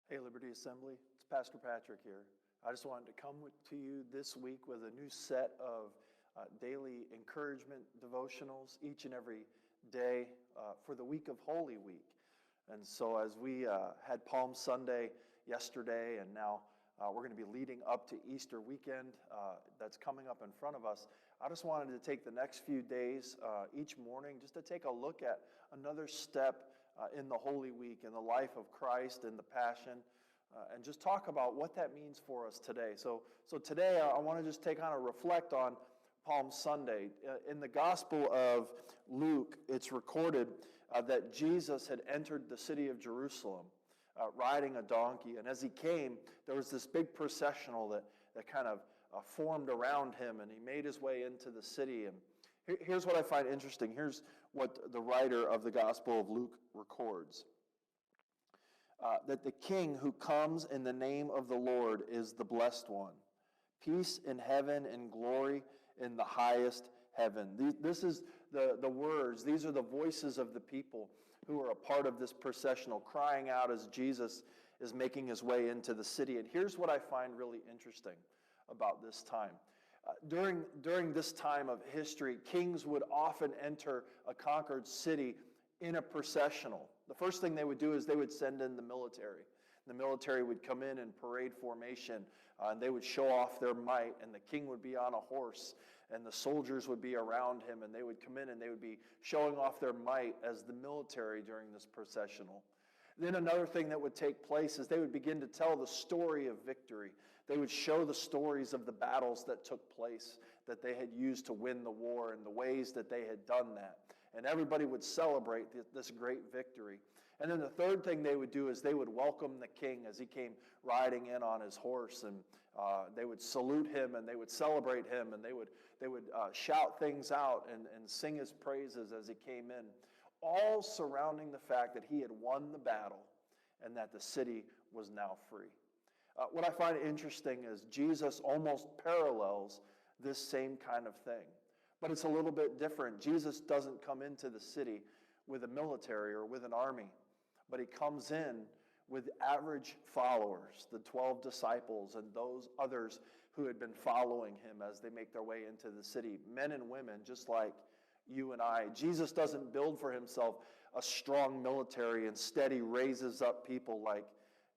Hey, Liberty Assembly, it's Pastor Patrick here. I just wanted to come to you this week with a new set of daily encouragement devotionals each and every day for the week of Holy Week. And so as we had Palm Sunday yesterday, and now we're going to be leading up to Easter weekend that's coming up in front of us, I just wanted to take the next few days each morning just to take a look at another step in the Holy Week, in the life of Christ, in the Passion, and just talk about what that means for us today. So today I want to just reflect on Palm Sunday. In the Gospel of Luke, it's recorded that Jesus had entered the city of Jerusalem riding a donkey, and as he came, there was this big processional that kind of formed around him, and he made his way into the city. And here's what I find interesting. Here's what the writer of the Gospel of Luke records. That the king who comes in the name of the Lord is the blessed one. Peace in heaven and glory in the highest heaven. This is the words, these are the voices of the people who are a part of this processional, crying out as Jesus is making his way into the city. And here's what I find really interesting about this time. During this time of history, kings would often enter a conquered city in a processional. The first thing they would do is they would send in the military. The military would come in parade formation, and they would show off their might, and the king would be on a horse, and the soldiers would be around him, and they would come in and they would be showing off their might as the military during this processional. Then another thing that would take place is they would begin to tell the story of victory. They would show the stories of the battles that took place, that they had used to win the war, and the ways that they had done that. And everybody would celebrate this great victory. And then the third thing they would do is they would welcome the king as he came riding in on his horse, and they would salute him, and they would celebrate him, and they would shout things out and sing his praises as he came in, all surrounding the fact that he had won the battle and that the city was now free. What I find interesting is Jesus almost parallels this same kind of thing. But it's a little bit different. Jesus doesn't come into the city with a military or with an army, but he comes in with average followers, the 12 disciples and those others who had been following him as they make their way into the city, men and women just like you and I. Jesus doesn't build for himself a strong military. Instead, he raises up people like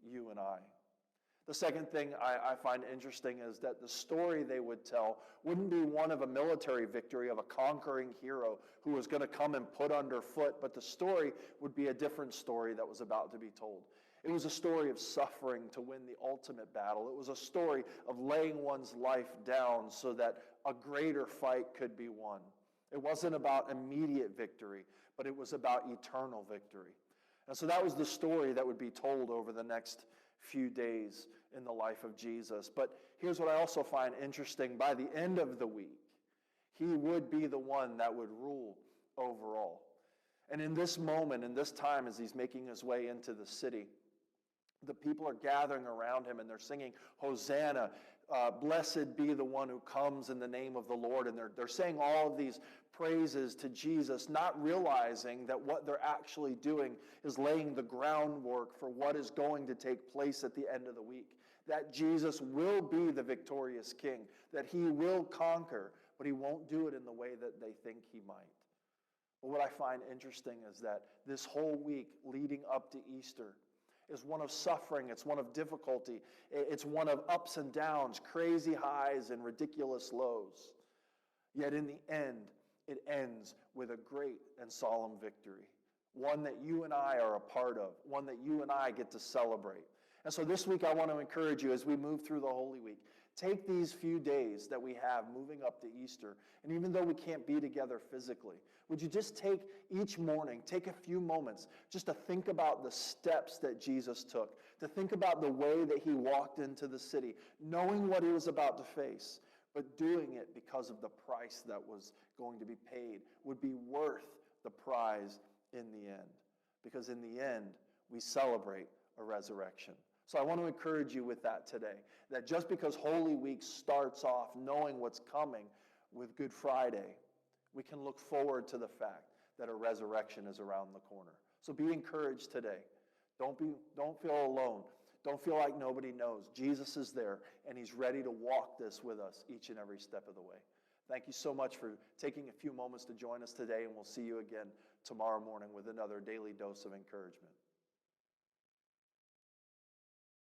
you and I. The second thing I find interesting is that the story they would tell wouldn't be one of a military victory, of a conquering hero who was going to come and put underfoot, but the story would be a different story that was about to be told. It was a story of suffering to win the ultimate battle. It was a story of laying one's life down so that a greater fight could be won. It wasn't about immediate victory, but it was about eternal victory. And so that was the story that would be told over the next few days in the life of Jesus. But here's what I also find interesting. By the end of the week, he would be the one that would rule overall. And in this moment, in this time, as he's making his way into the city, the people are gathering around him and they're singing, Hosanna, blessed be the one who comes in the name of the Lord. And they're saying all of these praises to Jesus, not realizing that what they're actually doing is laying the groundwork for what is going to take place at the end of the week. That Jesus will be the victorious king, that he will conquer, but he won't do it in the way that they think he might. But what I find interesting is that this whole week leading up to Easter is one of suffering, it's one of difficulty, it's one of ups and downs, crazy highs and ridiculous lows. Yet in the end, it ends with a great and solemn victory, one that you and I are a part of, one that you and I get to celebrate. And so this week I want to encourage you as we move through the Holy Week, take these few days that we have moving up to Easter, and even though we can't be together physically, would you just take each morning, take a few moments just to think about the steps that Jesus took, to think about the way that he walked into the city, knowing what he was about to face, but doing it because of the price that was going to be paid, would be worth the prize in the end. Because in the end, we celebrate a resurrection. So I want to encourage you with that today, that just because Holy Week starts off knowing what's coming with Good Friday, we can look forward to the fact that a resurrection is around the corner. So be encouraged today. Don't feel alone. Don't feel like nobody knows. Jesus is there, and he's ready to walk this with us each and every step of the way. Thank you so much for taking a few moments to join us today, and we'll see you again tomorrow morning with another daily dose of encouragement.